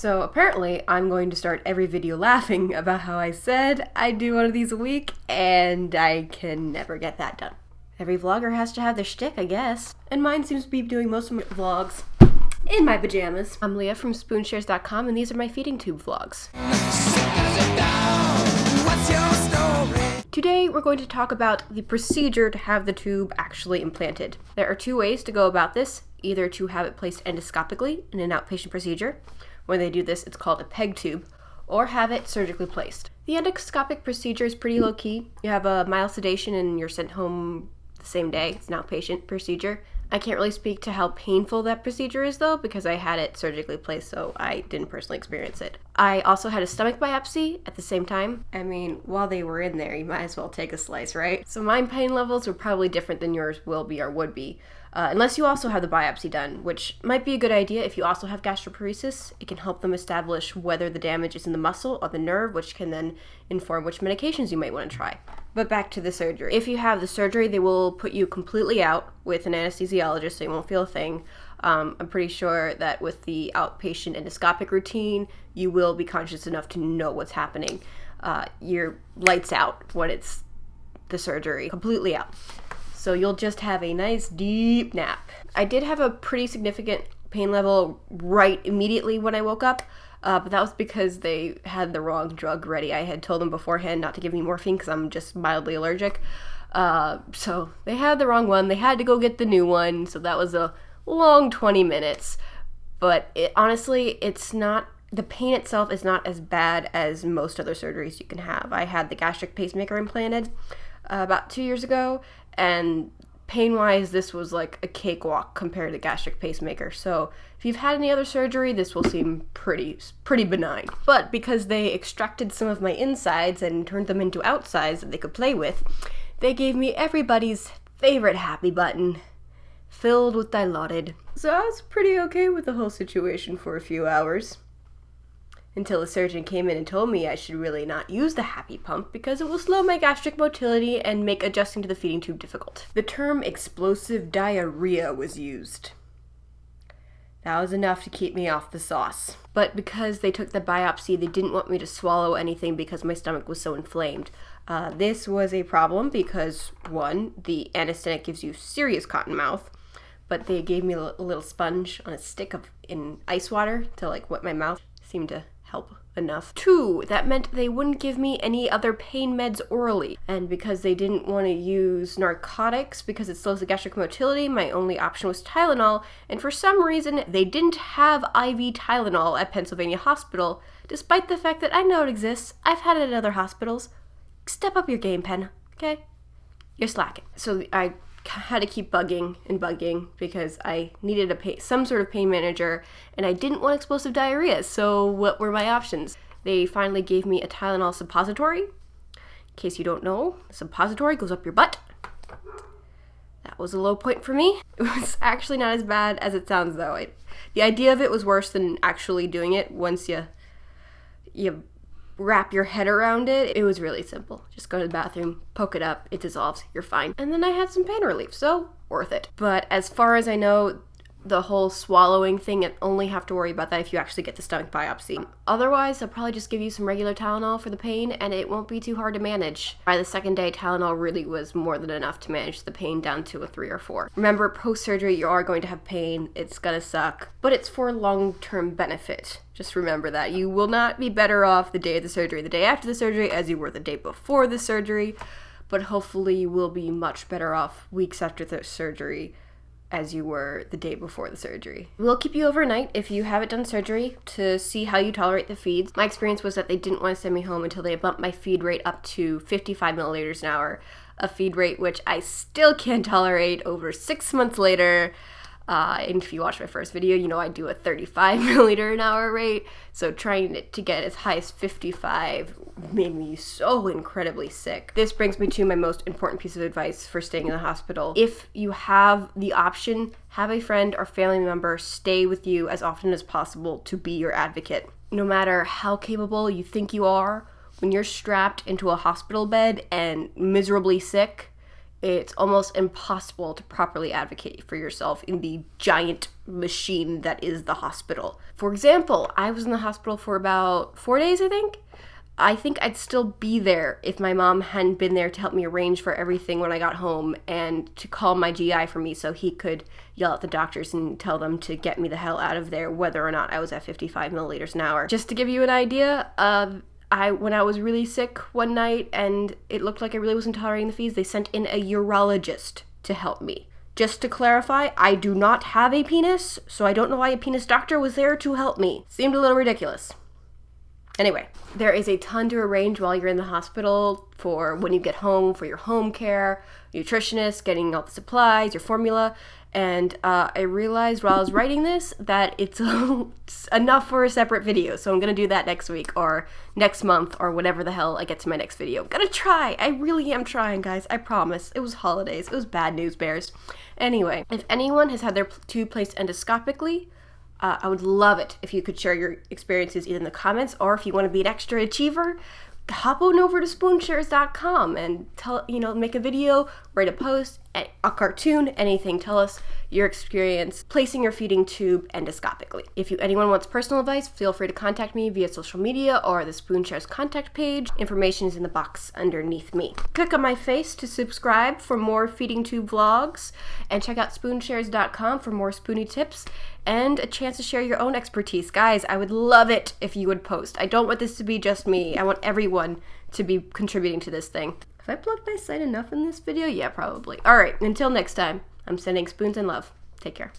So apparently I'm going to start every video laughing about how I said I'd do one of these a week, and I can never get that done. Every vlogger has to have their shtick, I guess. And mine seems to be doing most of my vlogs in my pajamas. I'm Leah from spoonshares.com, and these are my feeding tube vlogs. Today we're going to talk about the procedure to have the tube actually implanted. There are two ways to go about this, either to have it placed endoscopically in an outpatient procedure. When they do this, it's called a PEG tube, or have it surgically placed. The endoscopic procedure is pretty low-key. You have a mild sedation and you're sent home the same day. It's an outpatient procedure. I can't really speak to how painful that procedure is though, because I had it surgically placed, so I didn't personally experience it. I also had a stomach biopsy at the same time. I mean, while they were in there, you might as well take a slice, right? So my pain levels were probably different than yours will be or would be. Unless you also have the biopsy done, which might be a good idea if you also have gastroparesis. It can help them establish whether the damage is in the muscle or the nerve, which can then inform which medications you might want to try. But back to the surgery. If you have the surgery, they will put you completely out with an anesthesiologist, so you won't feel a thing. I'm pretty sure that with the outpatient endoscopic routine, you will be conscious enough to know what's happening. Your lights out when it's the surgery, completely out. So you'll just have a nice deep nap. I did have a pretty significant pain level right immediately when I woke up, but that was because they had the wrong drug ready. I had told them beforehand not to give me morphine because I'm just mildly allergic. So they had the wrong one. They had to go get the new one, so that was a long 20 minutes. But honestly, the pain itself is not as bad as most other surgeries you can have. I had the gastric pacemaker implanted about 2 years ago, and pain-wise, this was like a cakewalk compared to gastric pacemaker. So if you've had any other surgery, this will seem pretty benign. But because they extracted some of my insides and turned them into outsides that they could play with, they gave me everybody's favorite happy button, filled with Dilaudid. So I was pretty okay with the whole situation for a few hours. Until the surgeon came in and told me I should really not use the happy pump because it will slow my gastric motility and make adjusting to the feeding tube difficult. The term explosive diarrhea was used. That was enough to keep me off the sauce. But because they took the biopsy, they didn't want me to swallow anything because my stomach was so inflamed. This was a problem because, one, the anesthetic gives you serious cotton mouth, but they gave me a little sponge on a stick in ice water to wet my mouth. Seemed to help enough. Two, that meant they wouldn't give me any other pain meds orally. And because they didn't want to use narcotics because it slows the gastric motility, my only option was Tylenol. And for some reason, they didn't have IV Tylenol at Pennsylvania Hospital, despite the fact that I know it exists. I've had it at other hospitals. Step up your game, Penn, okay? You're slacking. So I had to keep bugging because I needed some sort of pain manager, and I didn't want explosive diarrhea, so what were my options? They finally gave me a Tylenol suppository. In case you don't know, a suppository goes up your butt. That was a low point for me. It was actually not as bad as it sounds, though. The idea of it was worse than actually doing it. Once you wrap your head around it, it was really simple. Just go to the bathroom, poke it up, it dissolves, you're fine. And then I had some pain relief, so worth it. But as far as I know, the whole swallowing thing, I only have to worry about that if you actually get the stomach biopsy. Otherwise, they'll probably just give you some regular Tylenol for the pain, and it won't be too hard to manage. By the second day, Tylenol really was more than enough to manage the pain down to a 3 or 4. Remember, post-surgery, you are going to have pain. It's gonna suck, but it's for long-term benefit. Just remember that. You will not be better off the day of the surgery, the day after the surgery, as you were the day before the surgery, but hopefully you will be much better off weeks after the surgery as you were the day before the surgery. We'll keep you overnight if you haven't done surgery to see how you tolerate the feeds. My experience was that they didn't want to send me home until they bumped my feed rate up to 55 milliliters an hour, a feed rate which I still can't tolerate over 6 months later. And if you watch my first video, you know I do a 35 milliliter an hour rate, so trying to get as high as 55 made me so incredibly sick. This brings me to my most important piece of advice for staying in the hospital. If you have the option, have a friend or family member stay with you as often as possible to be your advocate. No matter how capable you think you are, when you're strapped into a hospital bed and miserably sick, it's almost impossible to properly advocate for yourself in the giant machine that is the hospital. For example, I was in the hospital for about 4 days, I think. I think I'd still be there if my mom hadn't been there to help me arrange for everything when I got home and to call my GI for me so he could yell at the doctors and tell them to get me the hell out of there, whether or not I was at 55 milliliters an hour. Just to give you an idea, when I was really sick one night and it looked like I really wasn't tolerating the fees, they sent in a urologist to help me. Just to clarify, I do not have a penis, so I don't know why a penis doctor was there to help me. Seemed a little ridiculous. Anyway, there is a ton to arrange while you're in the hospital for when you get home, for your home care, nutritionist, getting all the supplies, your formula. And I realized while I was writing this that it's enough for a separate video. So I'm going to do that next week or next month or whenever the hell I get to my next video. I'm going to try. I really am trying, guys. I promise. It was holidays. It was bad news bears. Anyway, if anyone has had their tube placed endoscopically, I would love it if you could share your experiences either in the comments or if you want to be an extra achiever, hop on over to spoonshares.com and make a video, write a post, a cartoon, anything. Tell us your experience placing your feeding tube endoscopically. If anyone wants personal advice, feel free to contact me via social media or the Spoonshares contact page. Information is in the box underneath me. Click on my face to subscribe for more feeding tube vlogs and check out spoonshares.com for more spoony tips and a chance to share your own expertise. Guys, I would love it if you would post. I don't want this to be just me. I want everyone to be contributing to this thing. Have I plugged my site enough in this video? Yeah, probably. All right, until next time, I'm sending spoons and love. Take care.